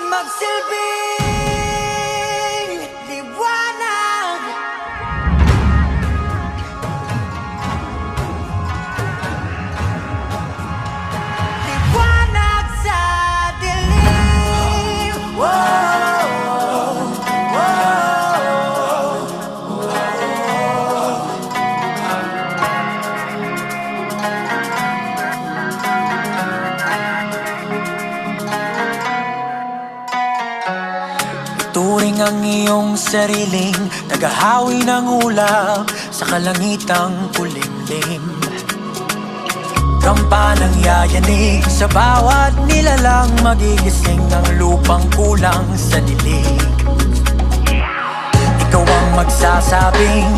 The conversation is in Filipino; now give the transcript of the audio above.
magsilbing liwanag. Liwanag sa dilim. Whoa, whoa. Turing ang iyong sariling naghahawi ng ulap sa kalangitang kulimlim. Kampanang yayanig sa bawat nilalang, magigising ang lupang kulang sa dilig. Ikaw ang magsasabing